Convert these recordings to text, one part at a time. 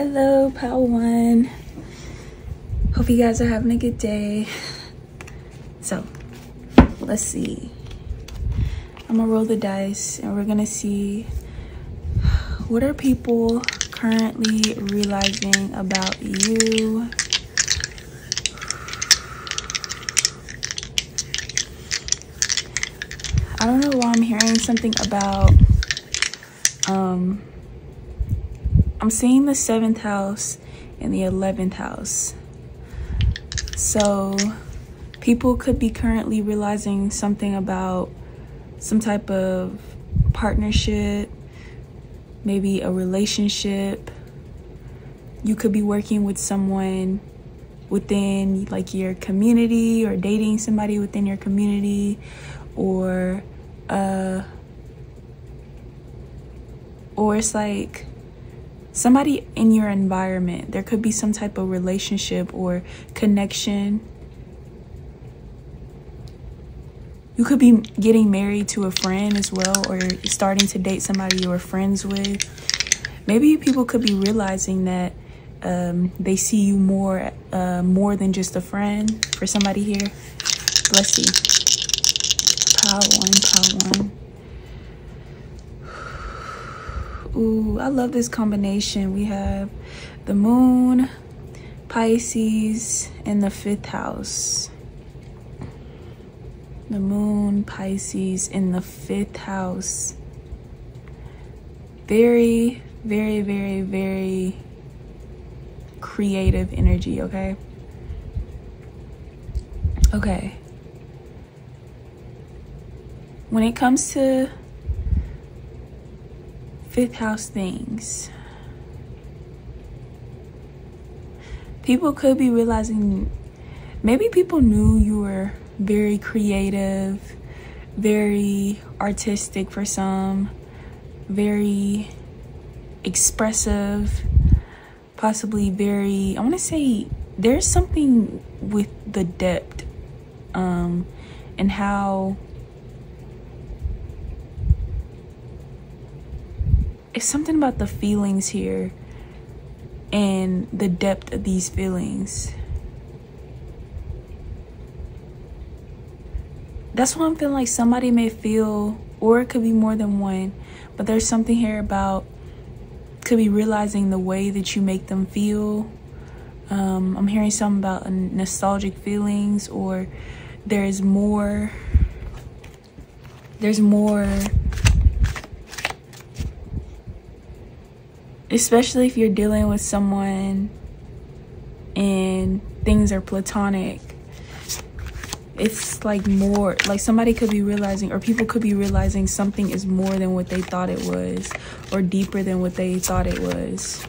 Hello, Pile 1. Hope you guys are having a good day. So, let's see. I'm gonna roll the dice and we're gonna see what are people currently realizing about you. I don't know why I'm hearing something about I'm seeing the 7th house and the 11th house. So people could be currently realizing something about some type of partnership, maybe a relationship. You could be working with someone within like your community, or dating somebody within your community, or it's like somebody in your environment. There could be some type of relationship or connection. You could be getting married to a friend as well, or starting to date somebody you were friends with. Maybe people could be realizing that they see you more than just a friend for somebody here. Let's see. Pile 1. Ooh, I love this combination. We have the moon, Pisces, and the 5th house. The moon, Pisces, in the 5th house. Very, very, very, very creative energy, okay? Okay. When it comes to 5th house things, people could be realizing, maybe people knew you were very creative, very artistic for some, very expressive, possibly very, I want to say there's something with the depth and how it's something about the feelings here and the depth of these feelings. That's what I'm feeling like somebody may feel, or it could be more than one, but there's something here about, could be realizing the way that you make them feel. I'm hearing something about nostalgic feelings, or there's more, especially if you're dealing with someone and things are platonic. It's like more, like somebody could be realizing, or people could be realizing something is more than what they thought it was, or deeper than what they thought it was.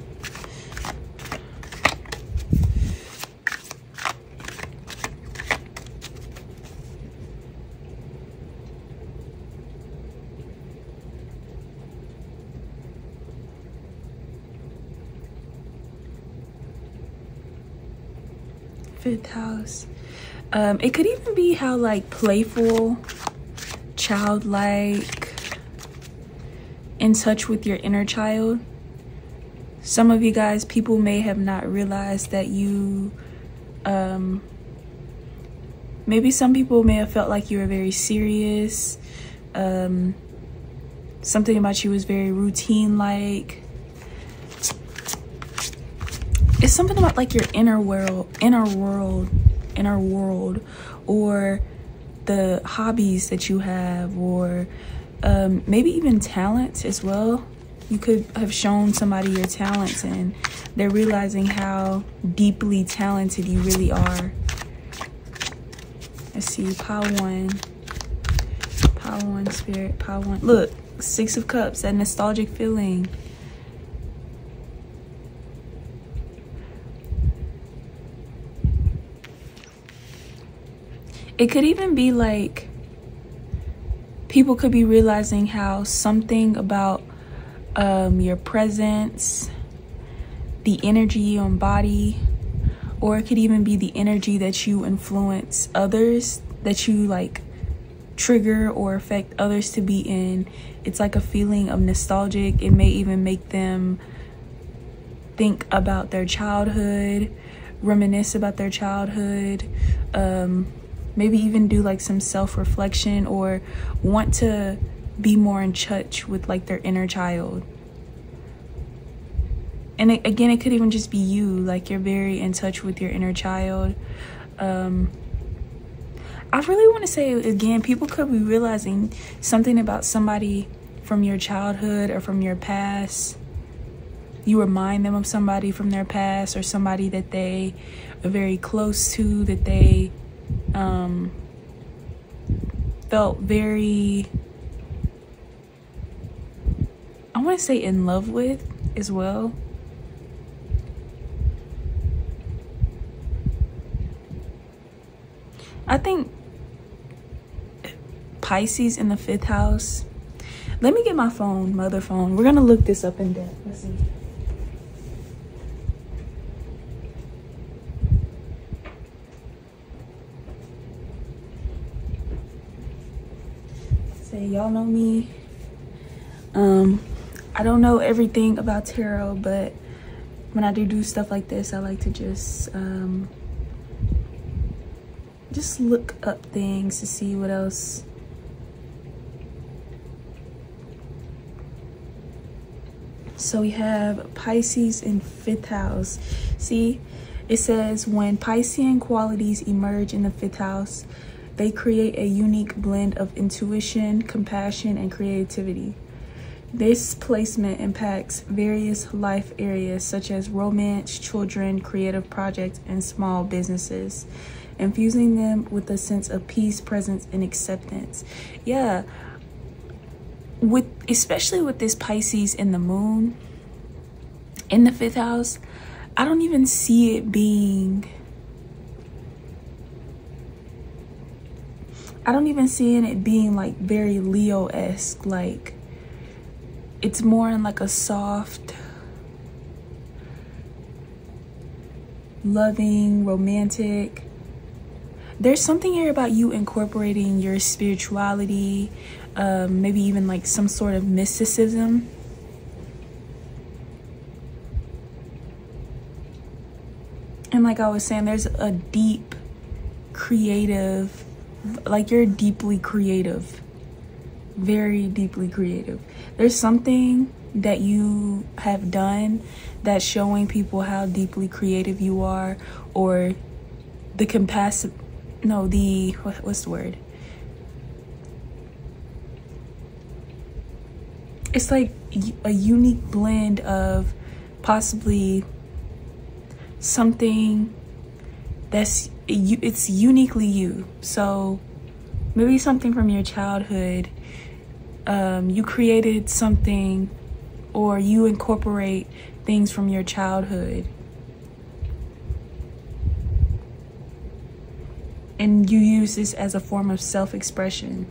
Fifth house. It could even be how like playful, childlike, in touch with your inner child. Some of you guys, people may have not realized that you, maybe some people may have felt like you were very serious. Something about you was very routine-like. It's something about like your inner world, or the hobbies that you have, or maybe even talents as well. You could have shown somebody your talents and they're realizing how deeply talented you really are. Let's see, Pile 1, Spirit, Pile 1. Look, 6 of Cups, that nostalgic feeling. It could even be like people could be realizing how something about your presence, the energy you embody, or it could even be the energy that you influence others, that you like trigger or affect others to be in. It's like a feeling of nostalgic. It may even make them think about their childhood, reminisce about their childhood, maybe even do like some self-reflection, or want to be more in touch with like their inner child. And again, it could even just be you, like you're very in touch with your inner child. I really want to say, again, people could be realizing something about somebody from your childhood or from your past. You remind them of somebody from their past, or somebody that they are very close to, that they felt very, I want to say, in love with as well. I think Pisces in the 5th house. Let me get my phone, my other phone. We're going to look this up in depth. Let's see. Say, y'all know me. I don't know everything about tarot, but when I do stuff like this, I like to just look up things to see what else. So we have Pisces in 5th house. See, it says when Piscean qualities emerge in the 5th house, they create a unique blend of intuition, compassion, and creativity. This placement impacts various life areas such as romance, children, creative projects, and small businesses, infusing them with a sense of peace, presence, and acceptance. Yeah, especially with this Pisces in the moon in the 5th house, I don't even see it being, I don't even see it being like very Leo-esque. Like, it's more in like a soft, loving, romantic. There's something here about you incorporating your spirituality, maybe even like some sort of mysticism. And like I was saying, there's a deep creative, like you're deeply creative, very deeply creative. There's something that you have done that's showing people how deeply creative you are, or the capacity, no, the, what's the word? It's like a unique blend of possibly something that's, it's uniquely you. So maybe something from your childhood, you created something, or you incorporate things from your childhood and you use this as a form of self-expression.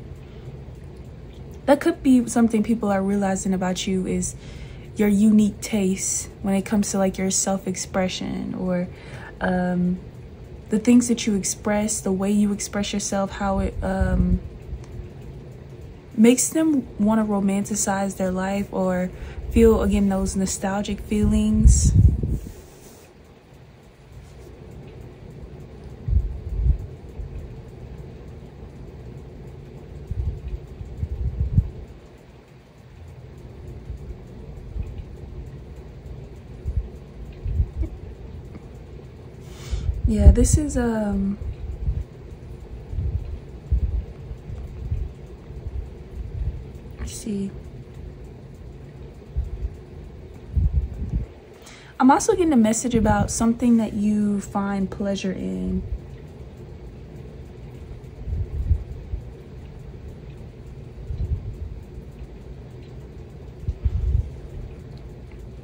That could be something people are realizing about you, is your unique taste when it comes to like your self-expression, or the things that you express, the way you express yourself, how it makes them want to romanticize their life or feel, again, those nostalgic feelings. Yeah, this is let's see. I'm also getting a message about something that you find pleasure in.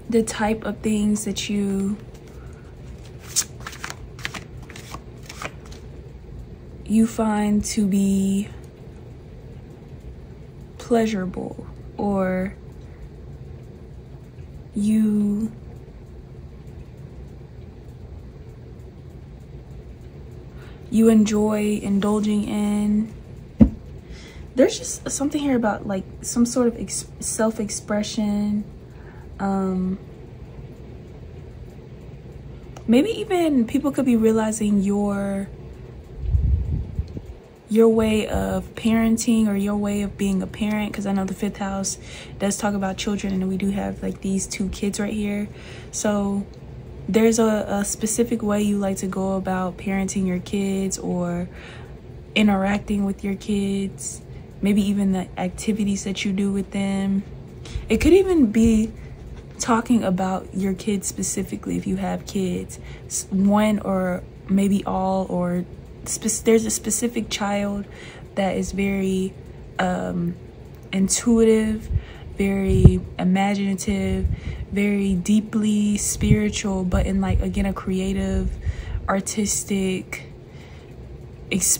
The type of things that you find to be pleasurable, or you enjoy indulging in. There's just something here about like some sort of self-expression, maybe even people could be realizing your way of parenting, or your way of being a parent, because I know the 5th house does talk about children, and we do have like these 2 kids right here. So there's a specific way you like to go about parenting your kids or interacting with your kids, maybe even the activities that you do with them. It could even be talking about your kids specifically, if you have kids, one or maybe all, or there's a specific child that is very intuitive, very imaginative, very deeply spiritual, but in like, again, a creative, artistic, it's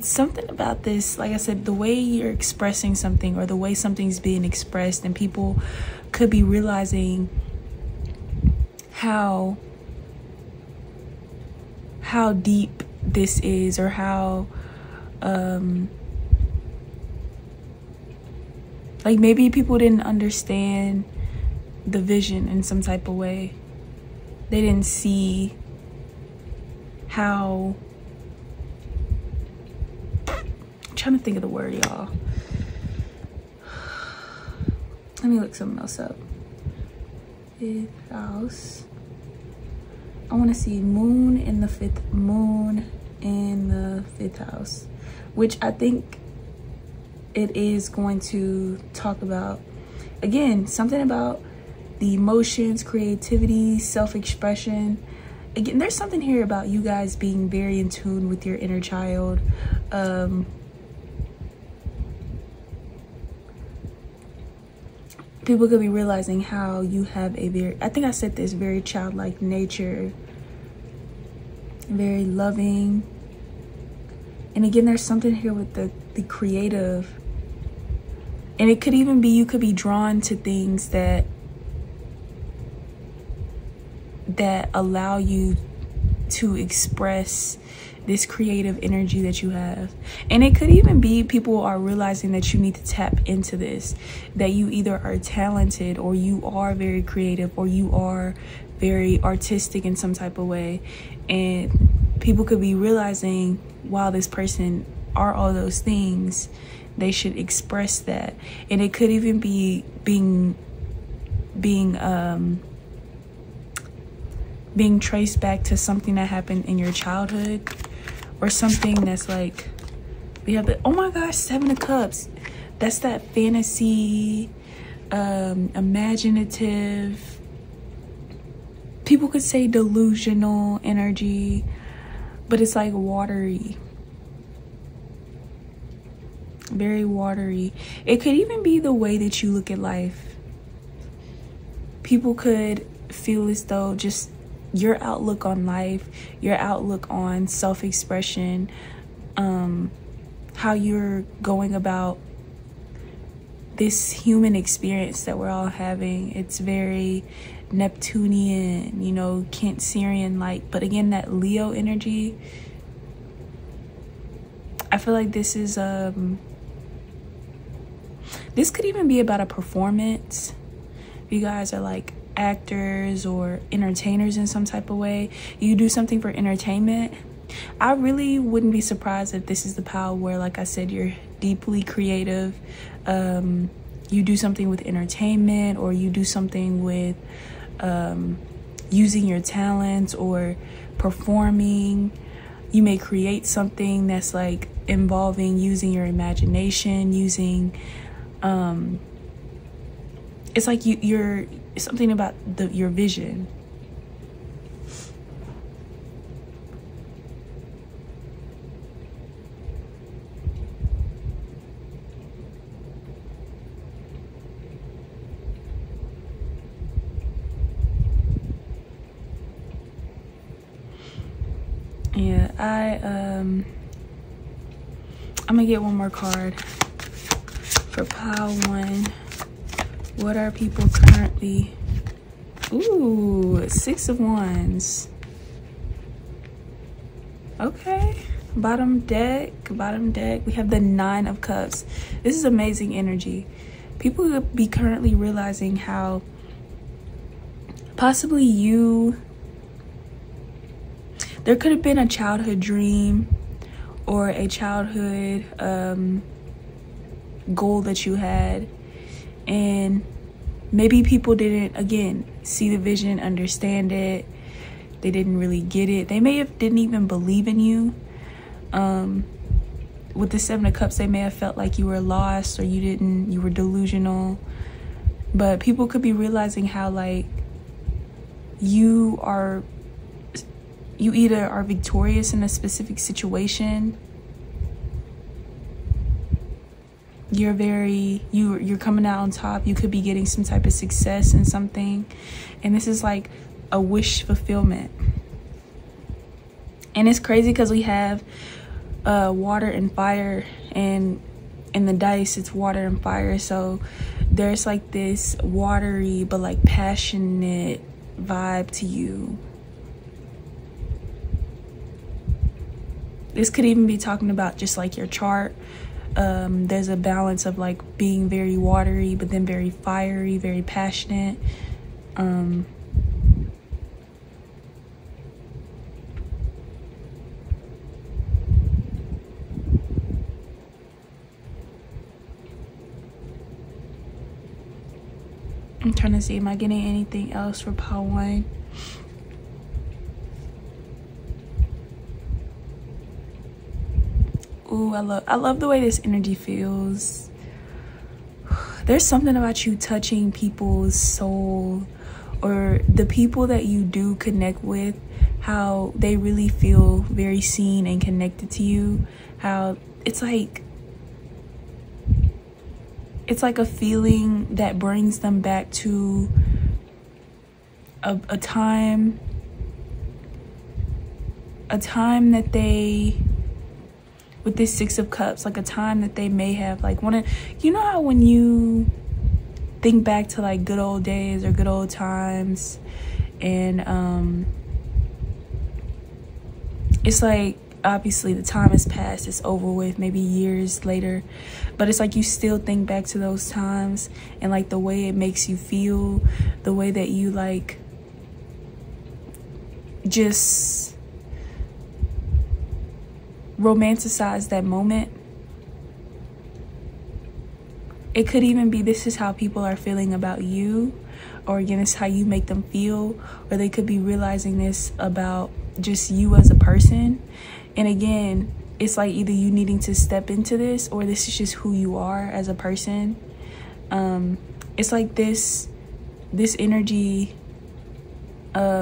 something about this, like I said, the way you're expressing something, or the way something's being expressed, and people could be realizing how deep this is, or how like maybe people didn't understand the vision in some type of way. They didn't see how, I'm trying to think of the word, y'all. Let me look something else up. 5th house. I want to see moon in the 5th house, which I think it is going to talk about, again, something about the emotions, creativity, self-expression. Again, there's something here about you guys being very in tune with your inner child. People could be realizing how you have a very, I think I said this, very childlike nature, very loving. And again, there's something here with the creative. And it could even be, you could be drawn to things that allow you to express this creative energy that you have. And it could even be people are realizing that you need to tap into this, that you either are talented, or you are very creative, or you are very artistic in some type of way. And people could be realizing, wow, this person are all those things, they should express that. And it could even be being traced back to something that happened in your childhood, or something that's like, we have the, oh my gosh, 7 of Cups. That's that fantasy, imaginative, people could say delusional energy, but it's like watery, very watery. It could even be the way that you look at life. People could feel as though just your outlook on life, your outlook on self-expression, how you're going about this human experience that we're all having. It's very Neptunian, you know, Cancerian like, but again, that Leo energy. I feel like this is this could even be about a performance. If you guys are like actors or entertainers in some type of way, you do something for entertainment, I really wouldn't be surprised if this is the power where, like I said, you're deeply creative. You do something with entertainment, or you do something with using your talents or performing. You may create something that's like involving using your imagination, using it's like you're something about your vision. Yeah, I'm gonna get one more card for pile 1. What are people currently? Ooh, 6 of Wands. Okay, bottom deck. We have the 9 of Cups. This is amazing energy. People could be currently realizing how possibly you there could have been a childhood dream or a childhood goal that you had, and maybe people didn't, again, see the vision, understand it. They didn't really get it. They may have didn't even believe in you. With the Seven of Cups, they may have felt like you were lost or you were delusional. But people could be realizing how, like, you either are victorious in a specific situation, you're coming out on top, you could be getting some type of success in something, and this is like a wish fulfillment. And it's crazy because we have water and fire, and in the dice it's water and fire, so there's like this watery but like passionate vibe to you. This could even be talking about just like your chart. There's a balance of like being very watery but then very fiery, very passionate. I'm trying to see, am I getting anything else for pile 1? Ooh, I love the way this energy feels. There's something about you touching people's soul, or the people that you do connect with, how they really feel very seen and connected to you. How it's like a feeling that brings them back to a time that they, with this Six of Cups, like a time that they may have like wanted. You know how when you think back to like good old days or good old times, and it's like, obviously the time has passed, it's over with, maybe years later, but it's like you still think back to those times, and like the way it makes you feel, the way that you like just romanticize that moment. It could even be this is how people are feeling about you, or again, it's how you make them feel, or they could be realizing this about just you as a person. And again, it's like either you needing to step into this, or this is just who you are as a person. It's like this energy,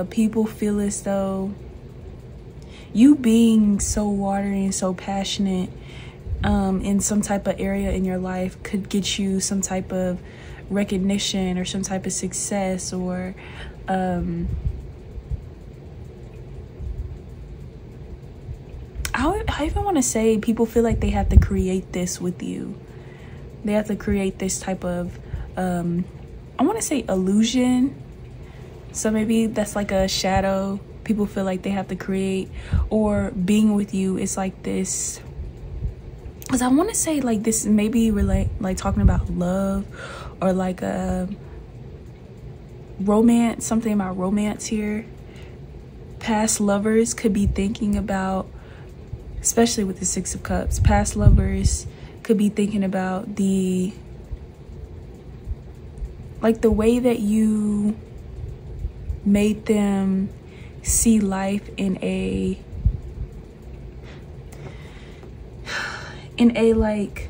people feel as though you being so watery and so passionate in some type of area in your life could get you some type of recognition or some type of success, or I even want to say people feel like they have to create this with you. They have to create this type of I want to say illusion. So maybe that's like a shadow people feel like they have to create, or being with you is like this, because I want to say like this maybe relate, like talking about love, or like a romance, something about romance here. Past lovers could be thinking about, especially with the Six of Cups, past lovers could be thinking about the way that you made them see life in a like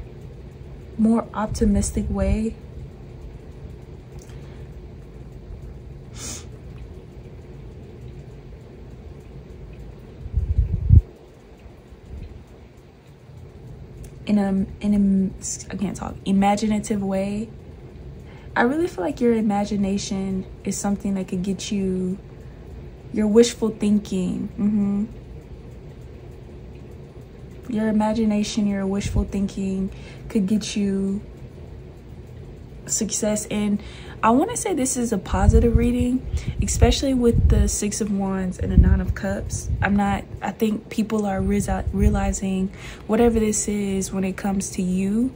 more optimistic way. In a I can't talk, imaginative way. I really feel like your imagination is something that could get you, your wishful thinking. Your imagination, your wishful thinking could get you success. And I want to say this is a positive reading, especially with the Six of Wands and the Nine of Cups. I think people are realizing whatever this is when it comes to you,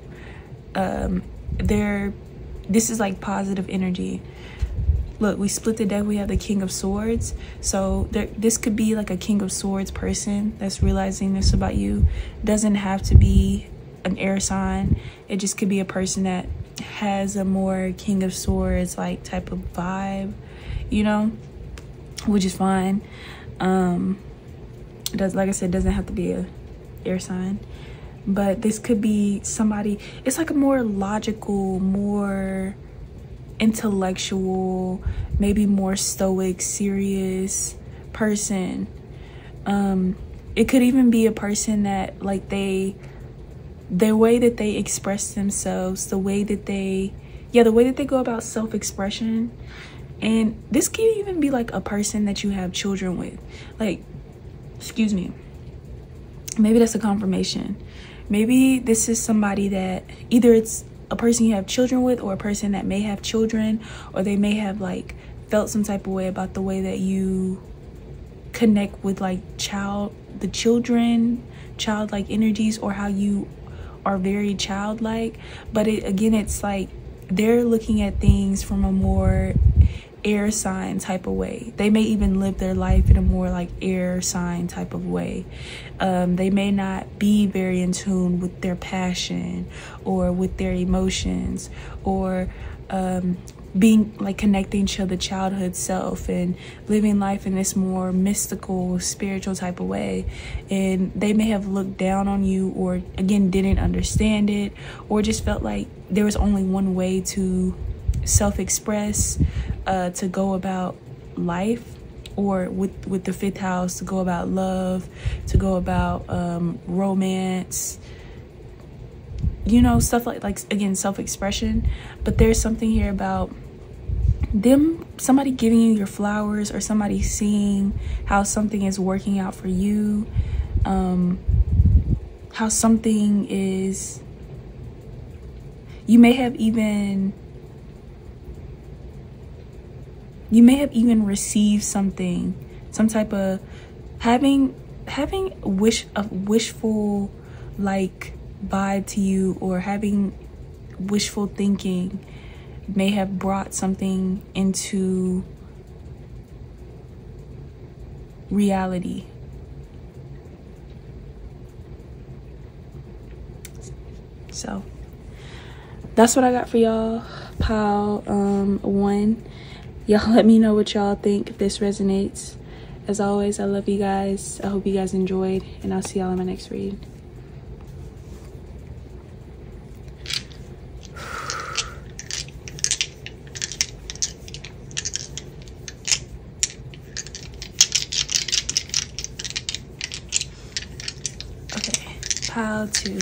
this is like positive energy. look, we split the deck. We have the King of Swords. So this could be like a King of Swords person that's realizing this about you. Doesn't have to be an air sign. It just could be a person that has a more King of Swords like type of vibe, you know, which is fine. It does, like I said, doesn't have to be a air sign. But this could be somebody, it's like a more logical, more intellectual, maybe more stoic, serious person. It could even be a person that like the way that they express themselves, the way that they go about self-expression. And this could even be like a person that you have children with, like, excuse me, maybe that's a confirmation. Maybe this is somebody that either it's a person you have children with, or a person that may have children, or they may have like felt some type of way about the way that you connect with like childlike energies, or how you are very childlike. But again, it's like they're looking at things from a more air sign type of way. They may even live their life in a more like air sign type of way. They may not be very in tune with their passion or with their emotions, or being like connecting to the childhood self and living life in this more mystical, spiritual type of way. And they may have looked down on you, or again didn't understand it, or just felt like there was only one way to self-express, to go about life, or with the 5th house, to go about love, to go about romance, you know, stuff like again, self-expression. But there's something here about somebody giving you your flowers, or somebody seeing how something is working out for you, how something is, you may have even received something, some type of having wishful like vibe to you, or having wishful thinking may have brought something into reality. So that's what I got for y'all, pile 1. Y'all let me know what y'all think, if this resonates. As always, I love you guys. I hope you guys enjoyed, and I'll see y'all in my next read. Okay, pile 2.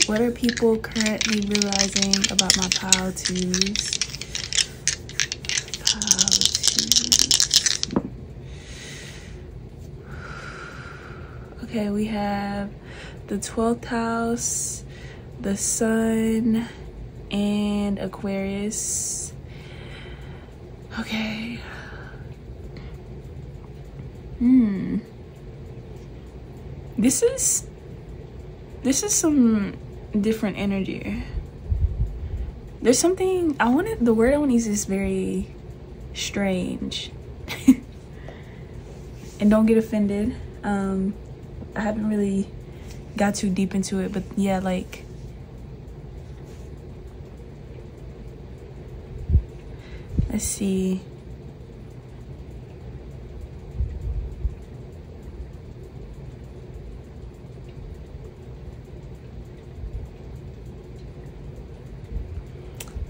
What are people currently realizing about my pile 2s? Pile 2s. Okay, we have the 12th house, the Sun, and Aquarius. Okay. This is some different energy. There's something the word I want to use is very strange. And don't get offended. I haven't really got too deep into it, but yeah, like let's see.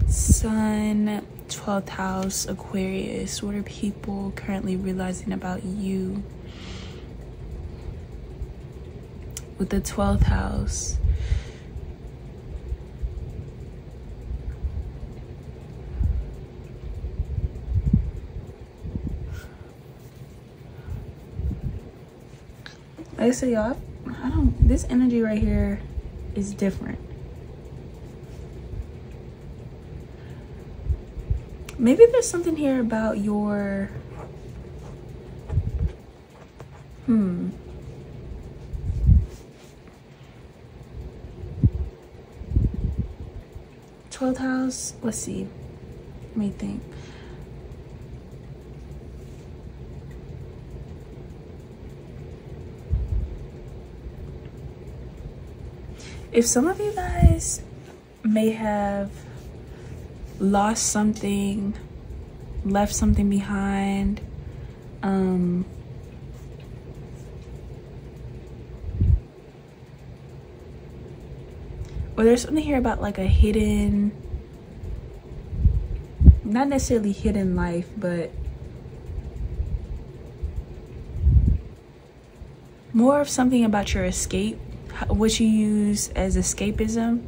Sun, 12th house, Aquarius. What are people currently realizing about you? With the 12th house, like I say, y'all, this energy right here is different. Maybe there's something here about your 12th house, let's see, let me think. If some of you guys may have lost something, left something behind, or there's something here about like a hidden, not necessarily hidden life, but more of something about your escape, what you use as escapism.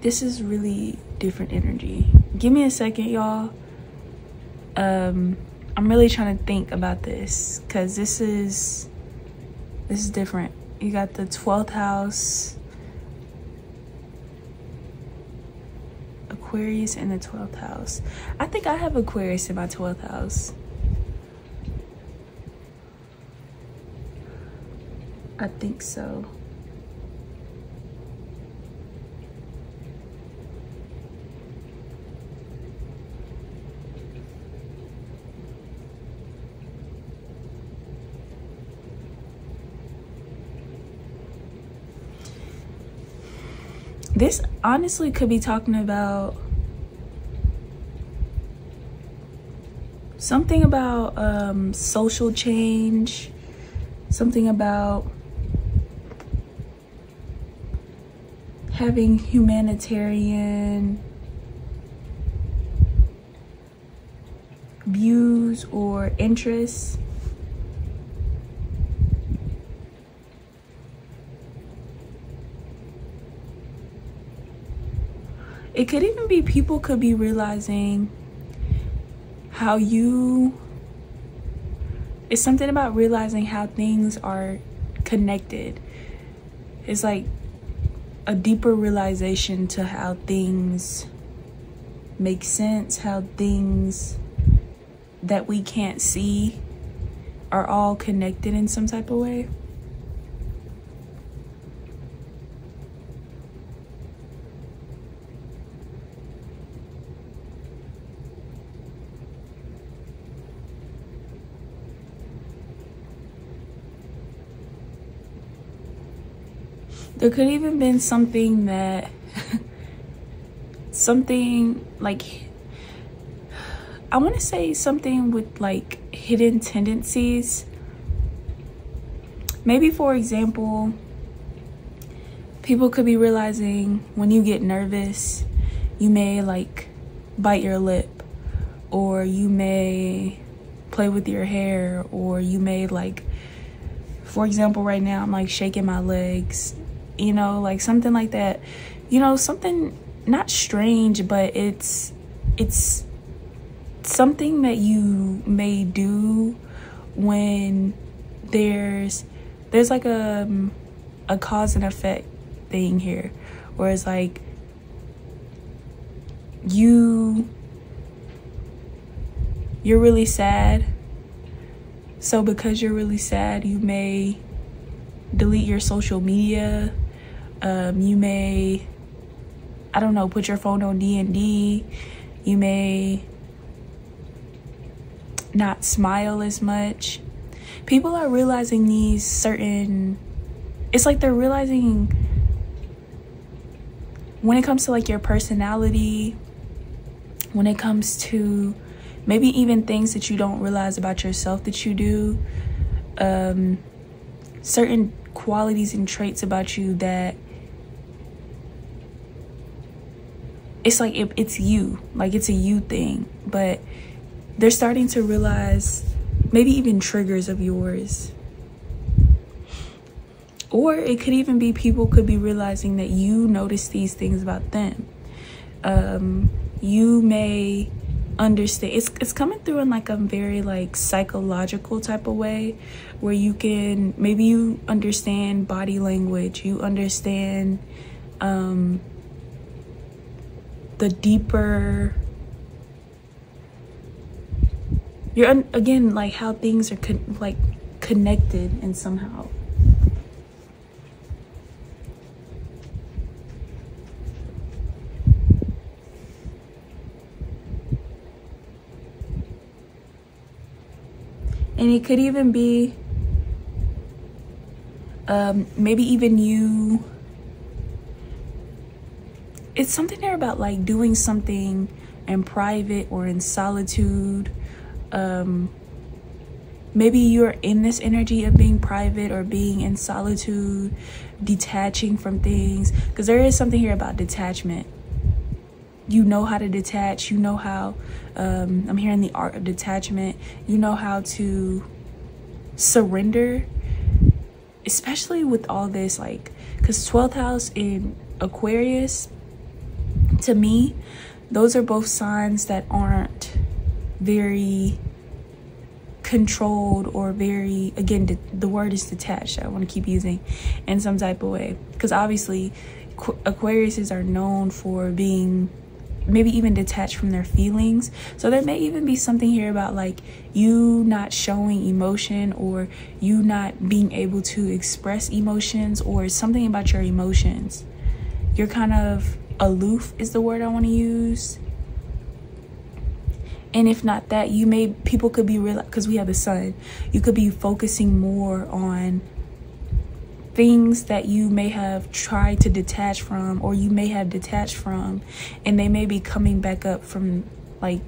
This is really different energy. Give me a second, y'all. I'm really trying to think about this because this is different. You got the 12th house, Aquarius in the 12th house. I think I have Aquarius in my 12th house. I think so. This honestly could be talking about something about social change, something about having humanitarian views or interests. It could even be people could be realizing how it's something about realizing how things are connected. It's like a deeper realization to how things make sense, how things that we can't see are all connected in some type of way. There could even been something that, something like, I want to say something with like hidden tendencies. Maybe, for example, people could be realizing when you get nervous, you may like bite your lip, or you may play with your hair, or you may like, for example, right now I'm like shaking my legs. You know, like something like that, you know, something not strange, but it's something that you may do when there's like a cause and effect thing here, where it's like you're really sad, so because you're really sad, you may delete your social media. You may, I don't know, put your phone on D&D. You may not smile as much. People are realizing these certain, it's like they're realizing when it comes to like your personality, when it comes to maybe even things that you don't realize about yourself that you do, certain qualities and traits about you that it's like it's you, like it's a you thing, but they're starting to realize maybe even triggers of yours. Or it could even be people could be realizing that you notice these things about them. You may understand, it's coming through in like a very like psychological type of way, where you can, maybe you understand body language, you understand the deeper you're again, like how things are like connected and somehow. And it could even be maybe even you, it's something there about like doing something in private or in solitude. Maybe you're in this energy of being private or being in solitude, detaching from things, because there is something here about detachment. You know how to detach. You know how, I'm hearing the art of detachment. You know how to surrender, especially with all this, like, because 12th house in Aquarius, to me, those are both signs that aren't very controlled or very, again, the word is detached. I want to keep using in some type of way, because obviously Aquariuses are known for being maybe even detached from their feelings. So there may even be something here about like you not showing emotion, or you not being able to express emotions, or something about your emotions. You're kind of aloof is the word I want to use. And if not that, people could be real, because we have the sun, you could be focusing more on things that you may have tried to detach from, or you may have detached from, and they may be coming back up from, like,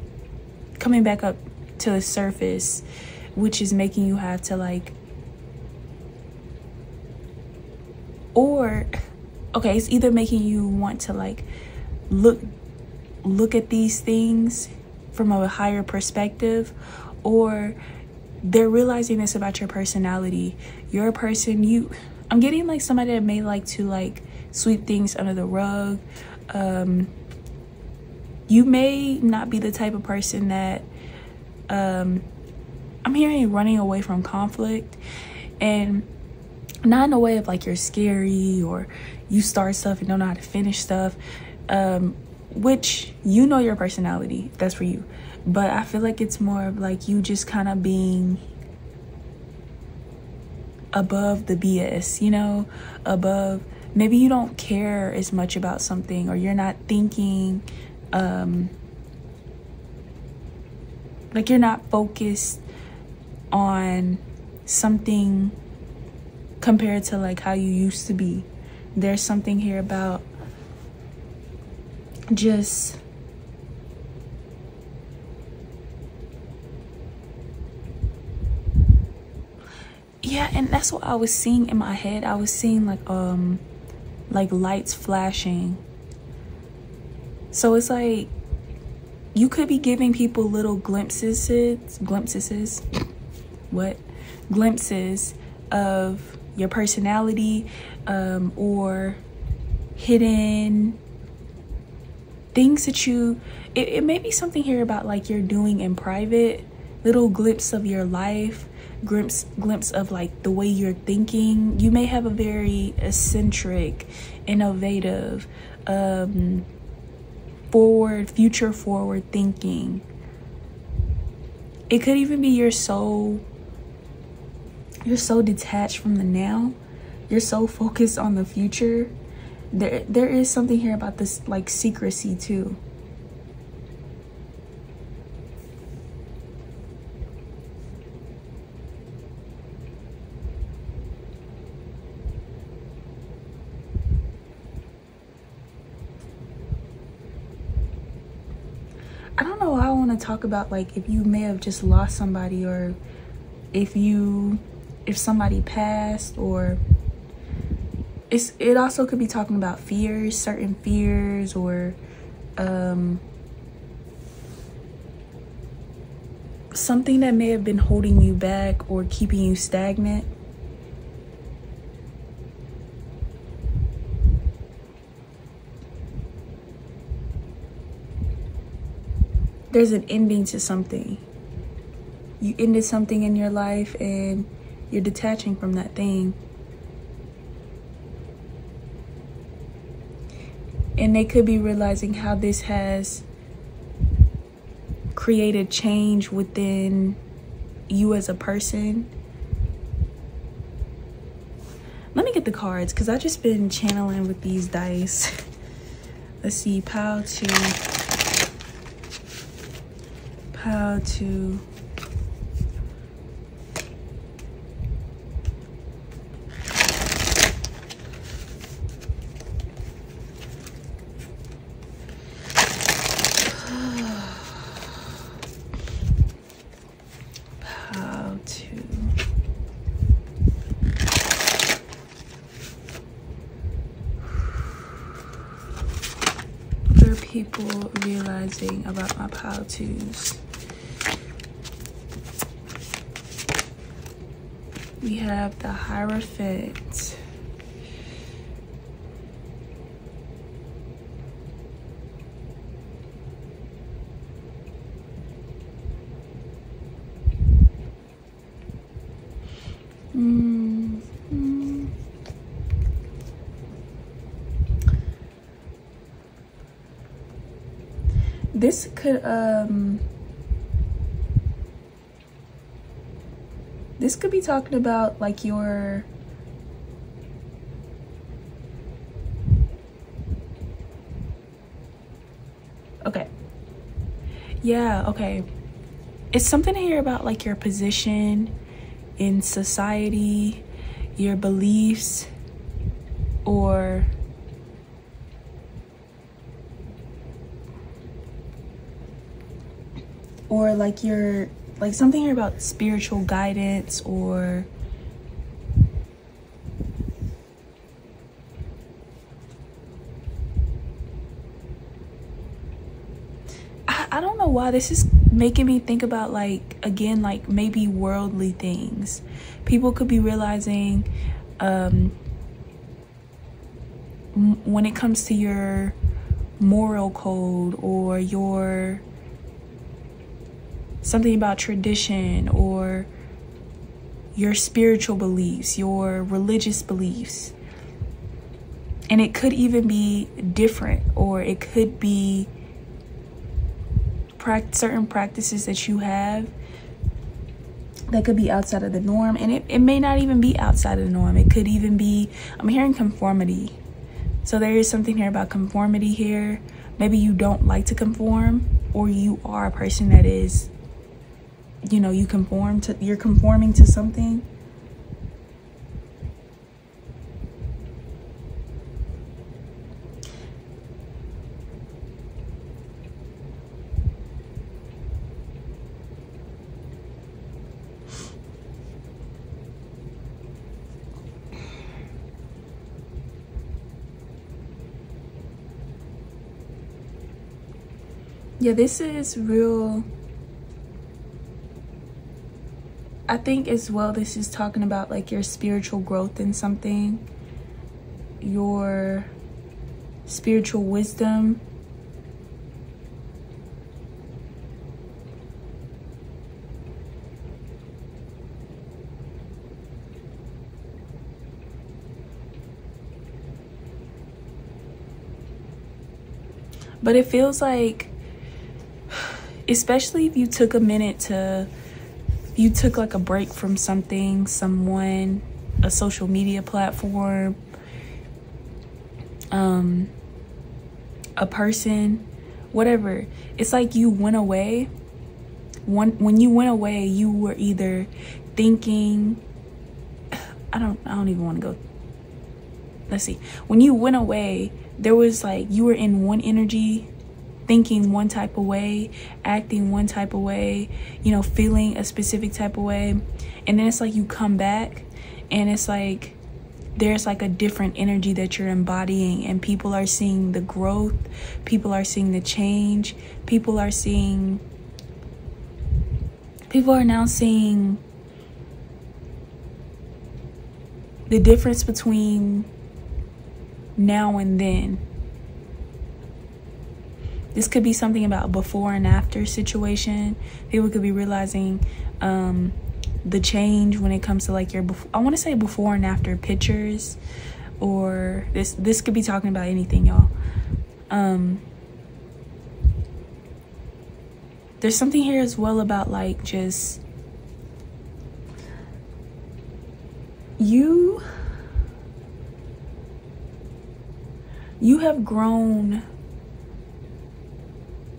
coming back up to the surface, which is making you have to like, or okay, it's either making you want to like look at these things from a higher perspective, or they're realizing this about your personality. You're a person, I'm getting like somebody that may like to like sweep things under the rug. You may not be the type of person that, I'm hearing running away from conflict, and not in a way of like you're scary or you start stuff and don't know how to finish stuff, which you know your personality, that's for you. But I feel like it's more of like you just kind of being above the BS, you know, above, maybe you don't care as much about something, or you're not thinking, like you're not focused on something compared to like how you used to be. There's something here about just yeah, and that's what I was seeing in my head. I was seeing like lights flashing. So it's like you could be giving people little glimpses of your personality, or hidden things that it may be something here about like you're doing in private, little glimpse of your life, glimpse of like the way you're thinking. You may have a very eccentric, innovative, future forward thinking. It could even be you're so detached from the now. You're so focused on the future. There is something here about this like secrecy too. I don't know why I want to talk about like if you may have just lost somebody, or if somebody passed, or it also could be talking about fears, certain fears, or something that may have been holding you back or keeping you stagnant. There's an ending to something. You ended something in your life and you're detaching from that thing. And they could be realizing how this has created change within you as a person. Let me get the cards because I've just been channeling with these dice. Let's see, pile two. Pile two. Pile two. What are people realizing about my pile twos? We have the Hierophant. This could be talking about like your okay, it's something here about like your position in society, your beliefs, or like your like something here about spiritual guidance, or I don't know why this is making me think about like, again, like maybe worldly things. People could be realizing when it comes to your moral code, or your something about tradition, or your spiritual beliefs, your religious beliefs. And it could even be different, or it could be certain practices that you have that could be outside of the norm. And it may not even be outside of the norm. It could even be, I'm hearing conformity. So there is something here about conformity here. Maybe you don't like to conform, or you are a person that is, you know, you're conforming to something. Yeah, this is real. I think as well, this is talking about like your spiritual growth in something, your spiritual wisdom. But it feels like, especially if you took a minute to, you took like a break from something, someone, a social media platform, a person, whatever. It's like you went away. When you went away, you were either thinking, I don't even want to go. Let's see. When you went away, there was like, you were in one energy, thinking one type of way, acting one type of way, you know, feeling a specific type of way. And then it's like you come back and it's like there's like a different energy that you're embodying, and people are seeing the growth, people are seeing the change, people are now seeing the difference between now and then. This could be something about before and after situation. People could be realizing the change when it comes to like your, I want to say before and after pictures, or this could be talking about anything, y'all. there's something here as well about like just you have grown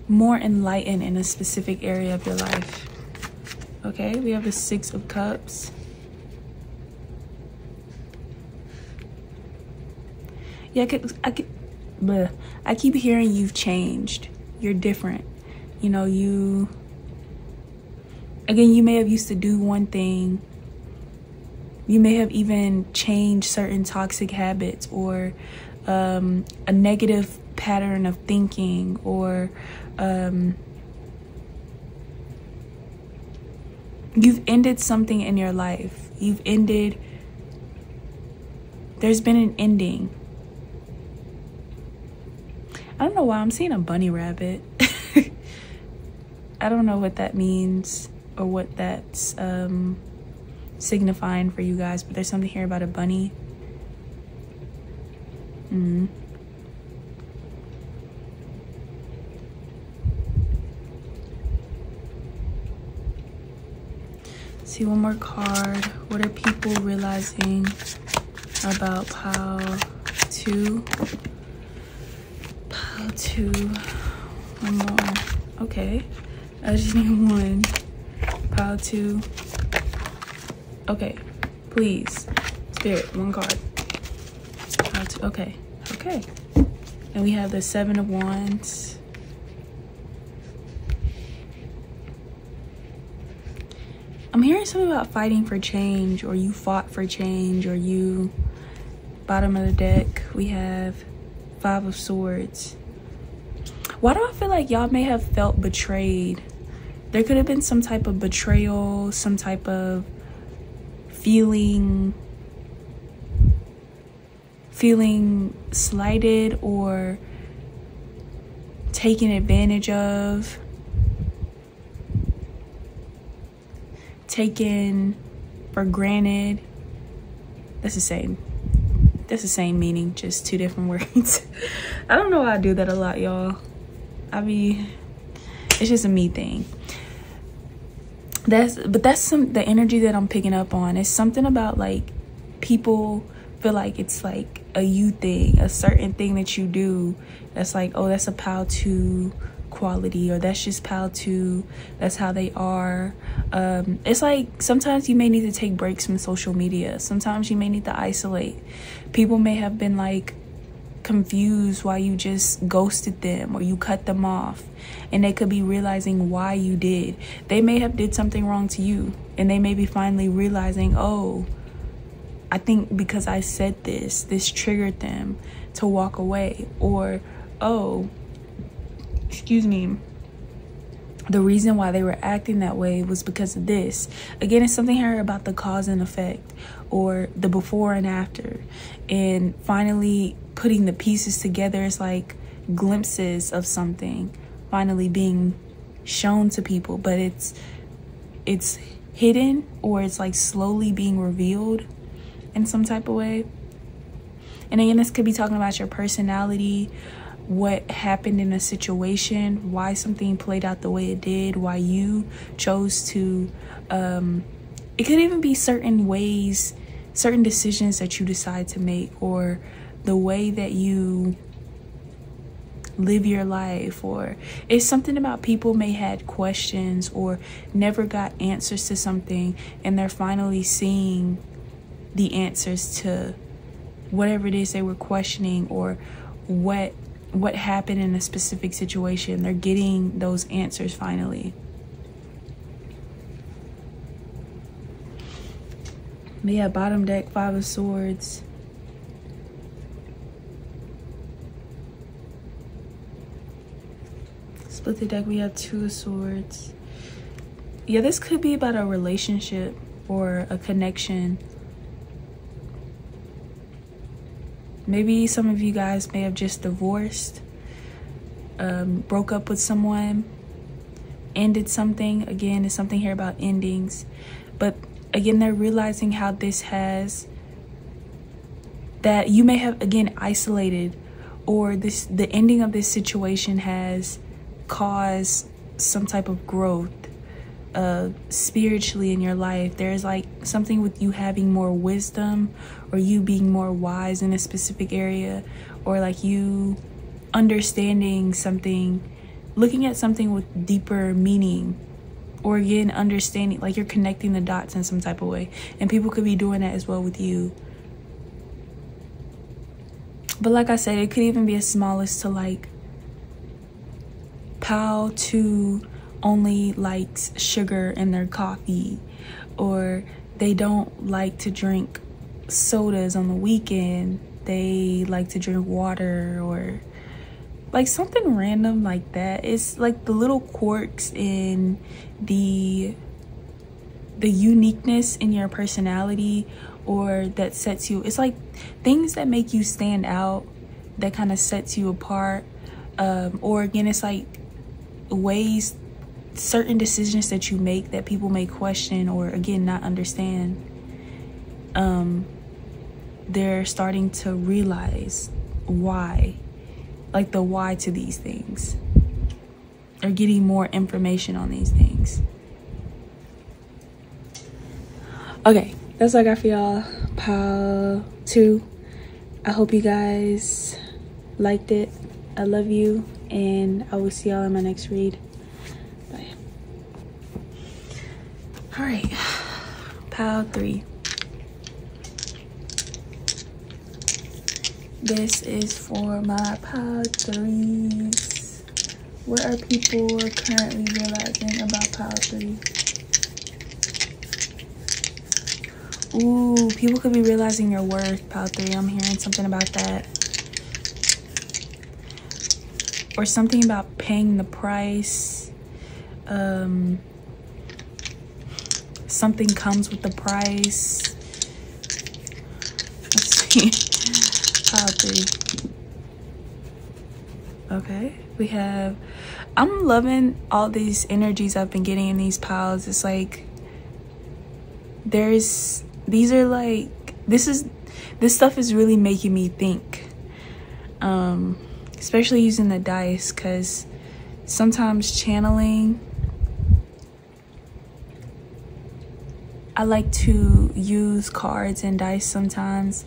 more enlightened in a specific area of your life. Okay, we have the 6 of Cups. Yeah, I keep hearing you've changed. You're different. You know, you may have used to do one thing. You may have even changed certain toxic habits or a negative pattern of thinking, or you've ended something in your life. There's been an ending. I don't know why I'm seeing a bunny rabbit. I don't know what that means or what that's signifying for you guys, but there's something here about a bunny. See one more card. What are people realizing about pile 2? Pile 2. One more. Okay. I just need 1. Pile 2. Okay. Please. Spirit, 1 card. Pile 2. Okay. Okay. And we have the 7 of Wands. I'm hearing something about fighting for change, or you fought for change, or you... Bottom of the deck, we have 5 of Swords. Why do I feel like y'all may have felt betrayed? There could have been some type of betrayal, some type of feeling slighted or taken advantage of, taken for granted. That's the same meaning, just 2 different words. I don't know why I do that a lot, y'all. It's just a me thing. That's the energy that I'm picking up on. It's something about like people feel like it's like a you thing, a certain thing that you do that's like, oh, that's a pile 2 quality, or that's just pile 2, that's how they are. It's like sometimes you may need to take breaks from social media. Sometimes you may need to isolate. People may have been like confused why you just ghosted them or you cut them off, and they could be realizing why you did. They may have did something wrong to you, and they may be finally realizing, oh, I think because I said this triggered them to walk away, or oh, excuse me, the reason why they were acting that way was because of this. Again, it's something here about the cause and effect, or the before and after, and finally putting the pieces together. It's like glimpses of something finally being shown to people, but it's hidden, or it's like slowly being revealed in some type of way. And again, this could be talking about your personality, what happened in a situation, why something played out the way it did, why you chose to it could even be certain ways, certain decisions that you decide to make, or the way that you live your life. Or it's something about people may had questions or never got answers to something, and they're finally seeing the answers to whatever it is they were questioning, or what happened in a specific situation. They're getting those answers finally. But yeah, bottom deck, 5 of Swords. Split the deck, we have 2 of Swords. Yeah, this could be about a relationship or a connection. Maybe some of you guys may have just divorced, broke up with someone, ended something. Again, it's something here about endings. But again, they're realizing how this has, that you may have, again, isolated, or the ending of this situation has caused some type of growth spiritually in your life. There's like something with you having more wisdom, or you being more wise in a specific area, or like you understanding something, looking at something with deeper meaning, or again understanding, like you're connecting the dots in some type of way. And people could be doing that as well with you. But like I said, it could even be as small as to like 𝐂𝐿 only likes sugar in their coffee, or they don't like to drink sodas on the weekend, they like to drink water, or like something random like that. It's like the little quirks in the uniqueness in your personality, or that sets you, it's like things that make you stand out, that kind of sets you apart. Or again, it's like ways, certain decisions that you make that people may question, or again not understand. They're starting to realize why, like the why to these things, or getting more information on these things. Okay, that's all I got for y'all. 𝐂𝐿. I hope you guys liked it. I love you, and I will see y'all in my next read. Bye. All right, 𝐂𝐿. This is for my 𝐂𝐿3s. What are people currently realizing about 𝐂𝐿3? Ooh, people could be realizing your worth, 𝐂𝐿3. I'm hearing something about that. Or something about paying the price. Something comes with the price. Let's see. 𝐂𝐿3. Okay, we have, I'm loving all these energies I've been getting in these piles. It's like these are like, this stuff is really making me think, especially using the dice, because sometimes channeling, I like to use cards and dice sometimes,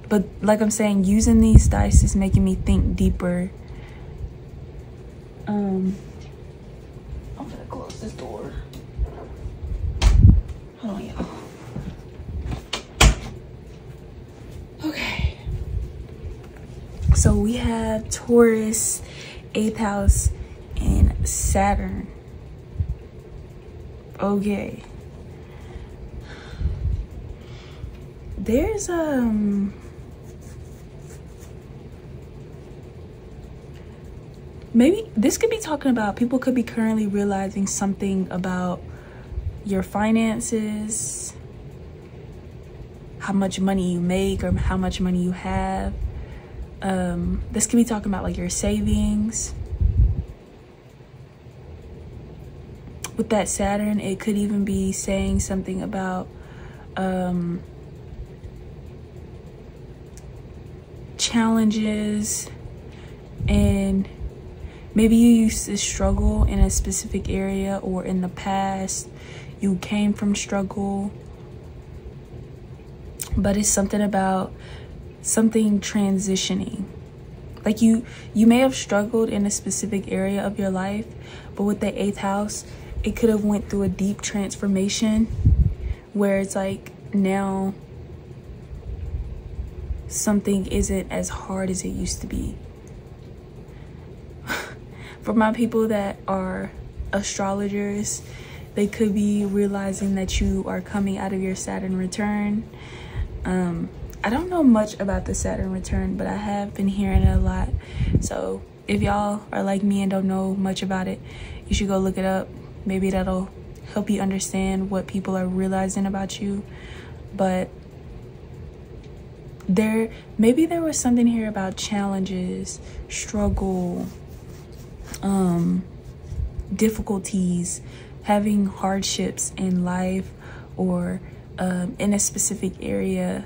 but like I'm saying, using these dice is making me think deeper. I'm gonna close this door. Hold on, y'all. Okay. So we have Taurus, 8th house, and Saturn. Okay. There's maybe this could be talking about, people could be currently realizing something about your finances, how much money you make, or how much money you have. This could be talking about like your savings. With that Saturn, it could even be saying something about challenges, and maybe you used to struggle in a specific area, or in the past you came from struggle, but it's something about something transitioning. Like you may have struggled in a specific area of your life, but with the 8th house, it could have went through a deep transformation where it's like now something isn't as hard as it used to be. For my people that are astrologers, they could be realizing that you are coming out of your Saturn return. I don't know much about the Saturn return, but I have been hearing it a lot. So if y'all are like me and don't know much about it, you should go look it up. Maybe that'll help you understand what people are realizing about you. But maybe there was something here about challenges, struggle, difficulties, having hardships in life, or in a specific area,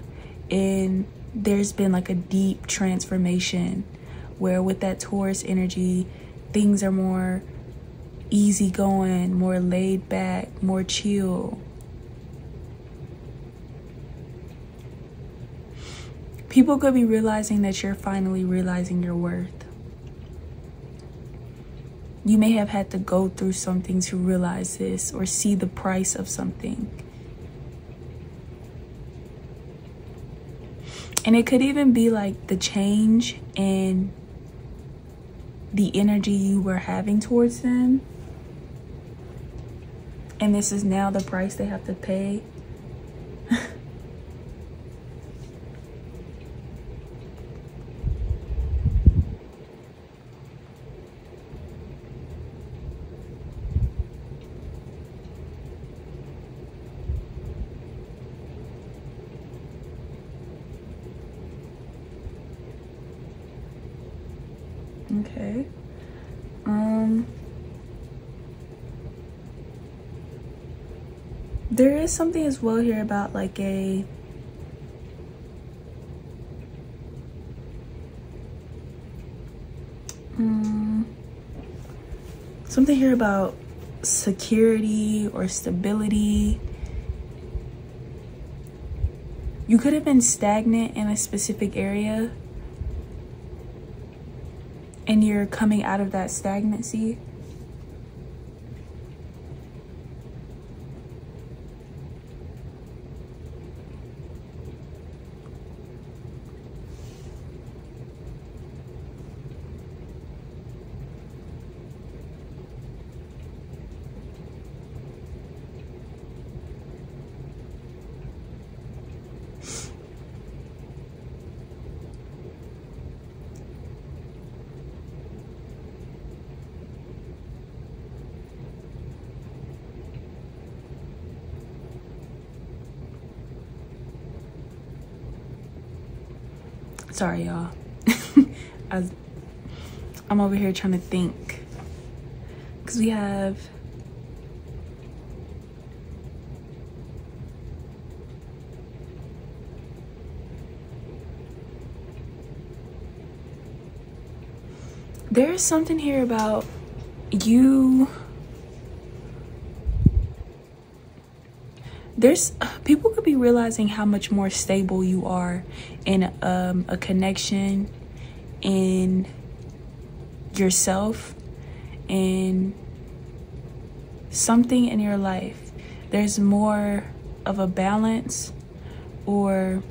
and there's been like a deep transformation where with that Taurus energy, things are more easygoing, more laid back, more chill. People could be realizing that you're finally realizing your worth. You may have had to go through something to realize this, or see the price of something. And it could even be like the change in the energy you were having towards them. And this is now the price they have to pay. Okay. There is something as well here about like a something here about security or stability. You could have been stagnant in a specific area, and you're coming out of that stagnancy. Sorry, y'all. I'm over here trying to think. Because we have... There's something here about you... people could be realizing how much more stable you are in a connection, in yourself, in something in your life. There's more of a balance, or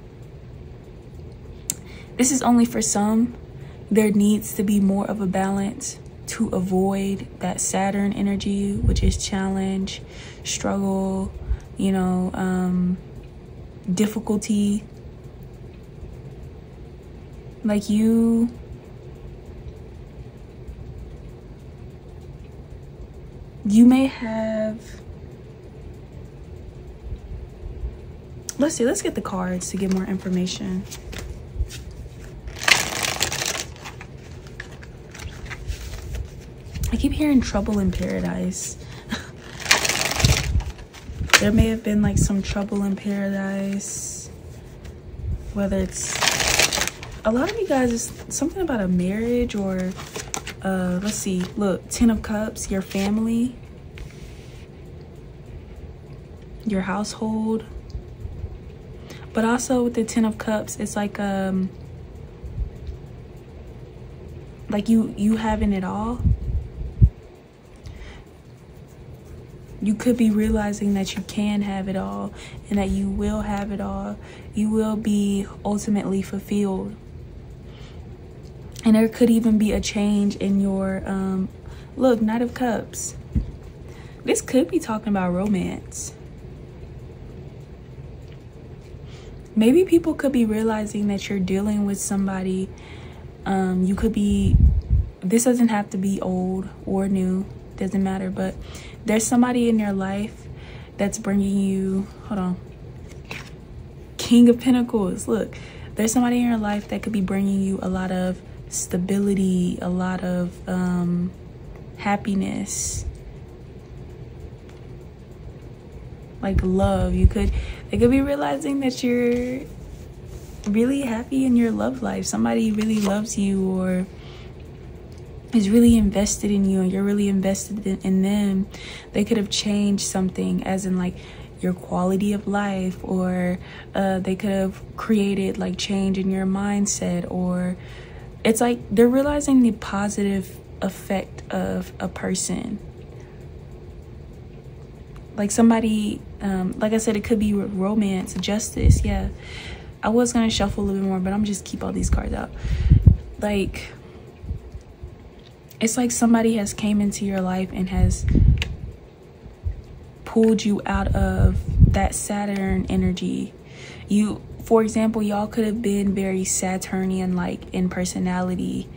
this is only for some. There needs to be more of a balance to avoid that Saturn energy, which is challenge, struggle, you know, difficulty. Like you may have, let's see, let's get the cards to get more information. I keep hearing trouble in paradise. There may have been like some trouble in paradise, whether it's, a lot of you guys, is something about a marriage, or let's see, look, 10 of Cups, your family, your household. But also with the 10 of Cups, it's like you having it all. You could be realizing that you can have it all, and that you will have it all. You will be ultimately fulfilled. And there could even be a change in your, look, Knight of Cups. This could be talking about romance. Maybe people could be realizing that you're dealing with somebody. You could be, this doesn't have to be old or new, doesn't matter, but there's somebody in your life that's bringing you, hold on, King of Pentacles. Look, there's somebody in your life that could be bringing you a lot of stability, a lot of happiness, like love. They could be realizing that you're really happy in your love life. Somebody really loves you, or is really invested in you and you're really invested in them. They could have changed something, as in like your quality of life, or they could have created like change in your mindset, or it's like they're realizing the positive effect of a person. Like somebody, like I said, it could be romance, justice. Yeah, I was gonna shuffle a little bit more, but I'm just keep all these cards out. Like, it's like somebody has came into your life and has pulled you out of that Saturn energy. You, for example, y'all could have been very Saturnian like in personality,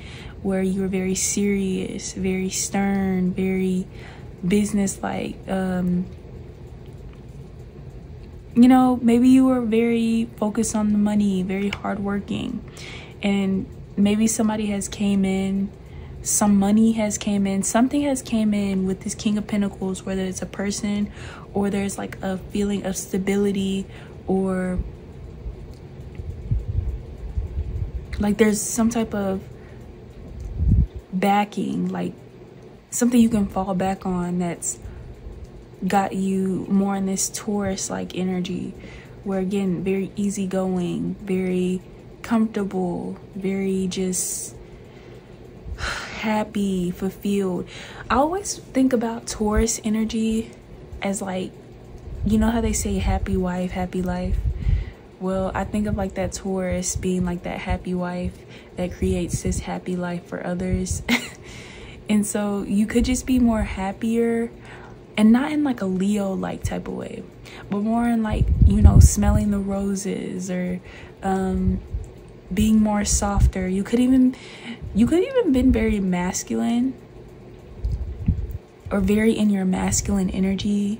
where you were very serious, very stern, very business-like. You know, maybe you were very focused on the money, very hardworking, and maybe somebody has came in, some money has came in, something has came in with this King of Pentacles, whether it's a person or there's like a feeling of stability, or like there's some type of backing, like something you can fall back on that's got you more in this Taurus like energy, where again, very easygoing, very comfortable, very just happy, fulfilled. I always think about Taurus energy as like, you know how they say happy wife, happy life? Well, I think of like that Taurus being like that happy wife that creates this happy life for others. And so you could just be more happier, and not in like a Leo like type of way, but more in like, you know, smelling the roses, or being more softer. You could even been very masculine, or very in your masculine energy,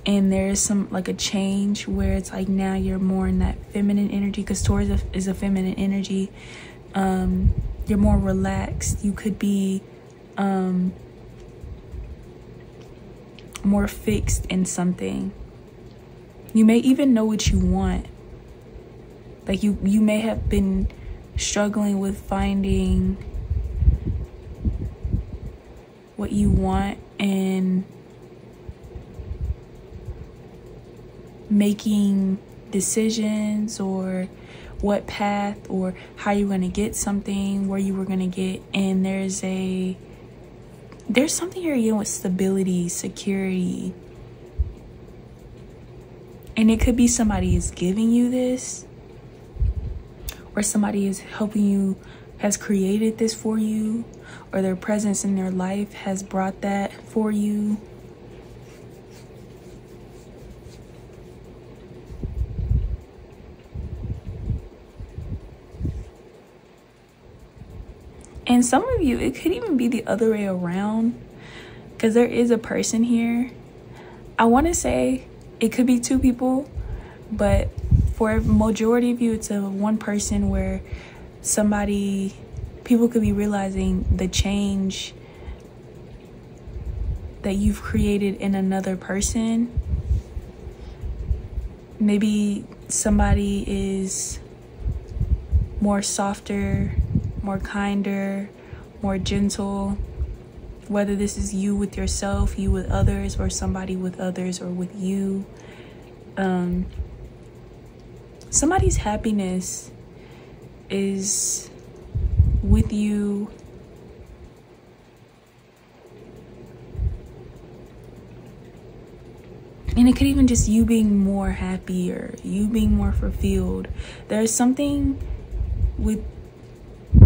and there's some like a change where it's like now you're more in that feminine energy, because Taurus is a feminine energy. You're more relaxed. You could be more fixed in something. You may even know what you want. Like you may have been struggling with finding what you want and making decisions, or what path or how you're going to get something, where you were going to get. And there's something here again with stability, security. And it could be somebody is giving you this, or somebody is helping you, has created this for you, or their presence in their life has brought that for you. And some of you, it could even be the other way around, because there is a person here. I want to say it could be two people, but for a majority of you, it's a one person, where people could be realizing the change that you've created in another person. Maybe somebody is more softer, more kinder, more gentle, whether this is you with yourself, you with others, or somebody with others, or with you. Somebody's happiness is with you. And it could even just you being more happy, or you being more fulfilled. There's something with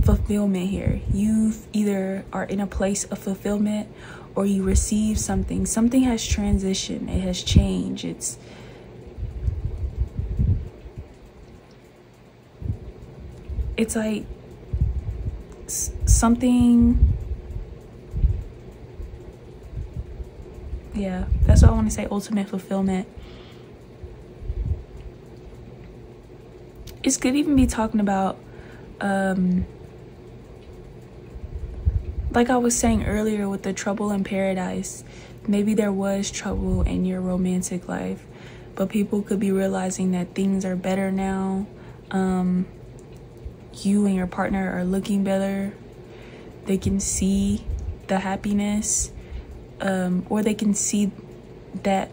fulfillment here. You either are in a place of fulfillment, or you receive something. Something has transitioned. It has changed. It's like something. Yeah, that's what I want to say. Ultimate fulfillment. It could even be talking about like I was saying earlier with the trouble in paradise. Maybe there was trouble in your romantic life, but people could be realizing that things are better now. You and your partner are looking better. they can see the happiness, or they can see that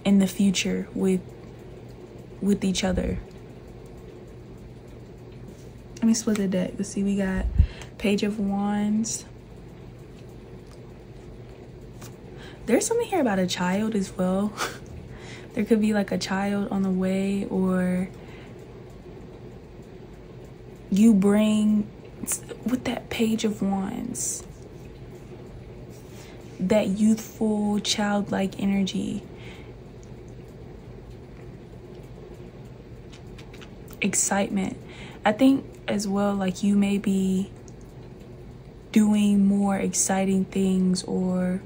in the future with each other. Let me split the deck. Let's see, we got Page of Wands. There's something here about a child as well. There could be like a child on the way, or you bring, with that Page of Wands, that youthful, childlike energy. Excitement. I think as well, like you may be doing more exciting things, or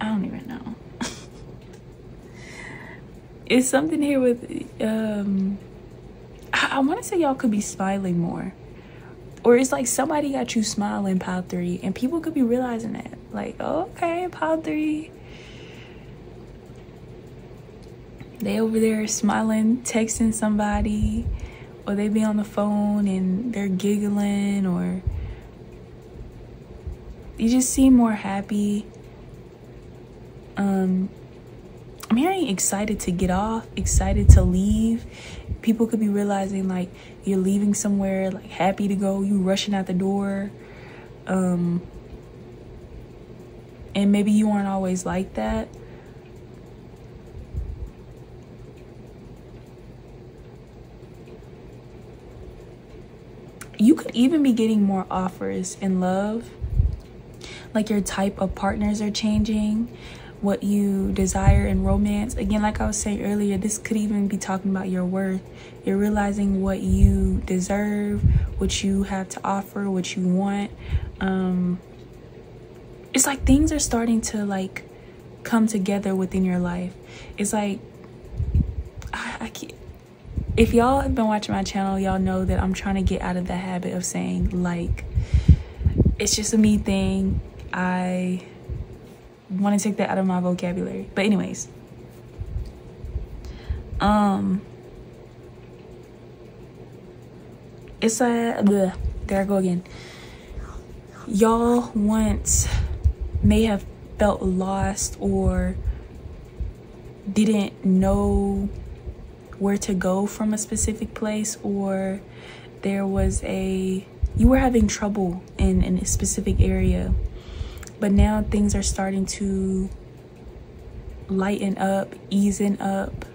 I don't even know. It's something here with I want to say y'all could be smiling more, or it's like somebody got you smiling, pile 3, and people could be realizing that, like, oh, okay, pile 3, they over there smiling, texting somebody, or they be on the phone and they're giggling, or you just seem more happy. I'm hearing excited to get off, excited to leave. People could be realizing like you're leaving somewhere, like happy to go, you rushing out the door. And maybe you weren't always like that. You could even be getting more offers in love. Like your type of partners are changing, what you desire in romance. Again, like I was saying earlier, this could even be talking about your worth. You're realizing what you deserve, what you have to offer, what you want. It's like things are starting to like come together within your life. It's like I can't. If y'all have been watching my channel, y'all know that I'm trying to get out of the habit of saying like. It's just a me thing. I want to take that out of my vocabulary. But anyways, it's a there I go again. Y'all once may have felt lost or didn't know where to go from a specific place, or there was you were having trouble in a specific area, but now things are starting to lighten up, easing up.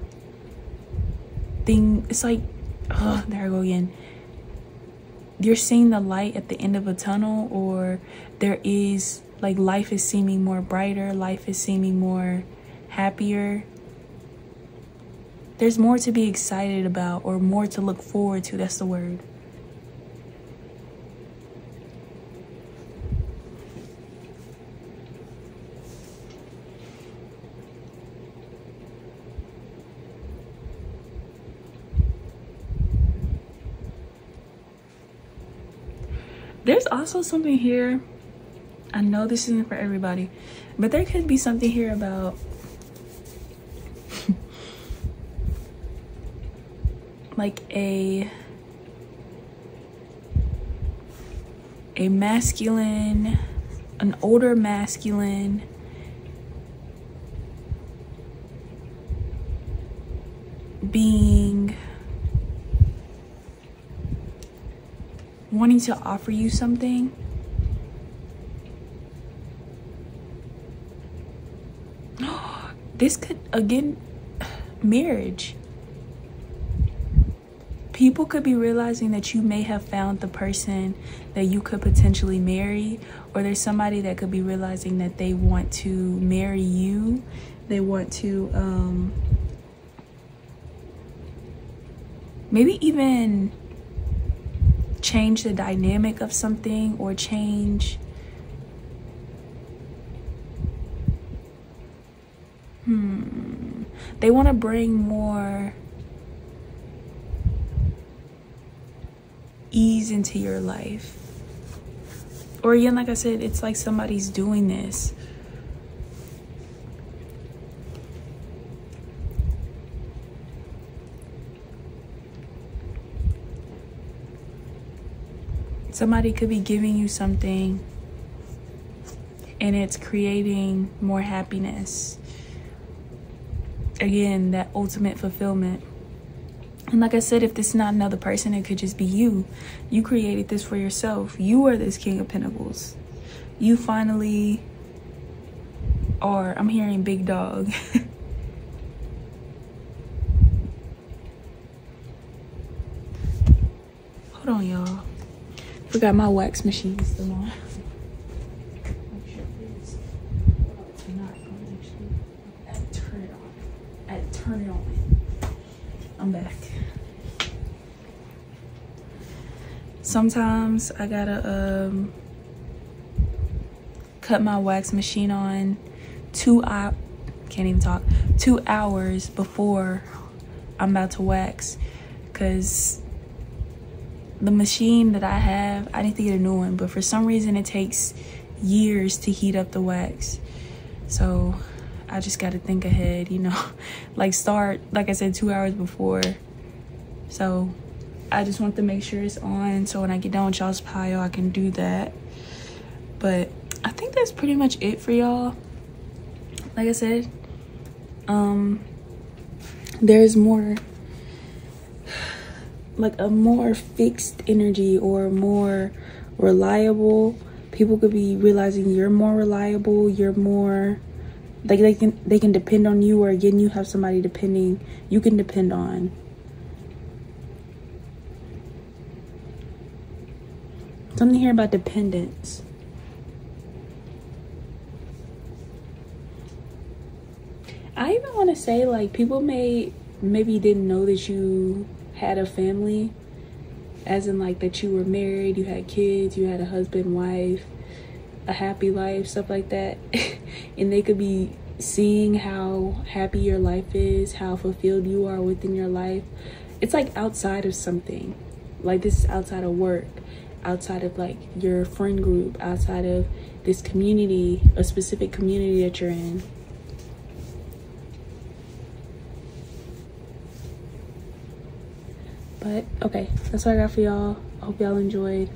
It's like, oh, there I go again. You're seeing the light at the end of a tunnel, or there is like life is seeming more brighter, life is seeming more happier. There's more to be excited about, or more to look forward to. That's the word. There's also something here. I know this isn't for everybody, but there could be something here about like a masculine, an older masculine being wanting to offer you something. This could, again, marriage. People could be realizing that you may have found the person that you could potentially marry, or there's somebody that could be realizing that they want to marry you. They want to maybe even change the dynamic of something, or change they want to bring more ease into your life. Or again, like I said, it's like somebody's doing this. Somebody could be giving you something and it's creating more happiness. Again, that ultimate fulfillment. And like I said, if this is not another person, it could just be you. You created this for yourself. You are this King of Pentacles. You finally are. I'm hearing big dog. Hold on, y'all. Forgot my wax machine is still on. Turn it on. I'm back. Sometimes I gotta cut my wax machine on 2 hours before I'm about to wax, because the machine that I have, I need to get a new one, but for some reason it takes years to heat up the wax. So I just got to think ahead, you know, like start, like I said, 2 hours before. So I just want to make sure it's on, so when I get done with y'all's pile, I can do that. But I think that's pretty much it for y'all. Like I said, there's more, like a more fixed energy or more reliable. People could be realizing you're more reliable, you're more, like they can depend on you, or again, you have somebody you can depend on. Something here about dependence. I even want to say, like, people maybe didn't know that you had a family, as in like that you were married, you had kids, you had a husband, wife, a happy life, stuff like that. And they could be seeing how happy your life is, how fulfilled you are within your life. It's like outside of something, like this is outside of work, outside of like your friend group, outside of this community, a specific community that you're in. But okay, that's what I got for y'all. I hope y'all enjoyed.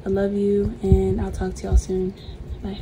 I love you, and I'll talk to y'all soon. Bye.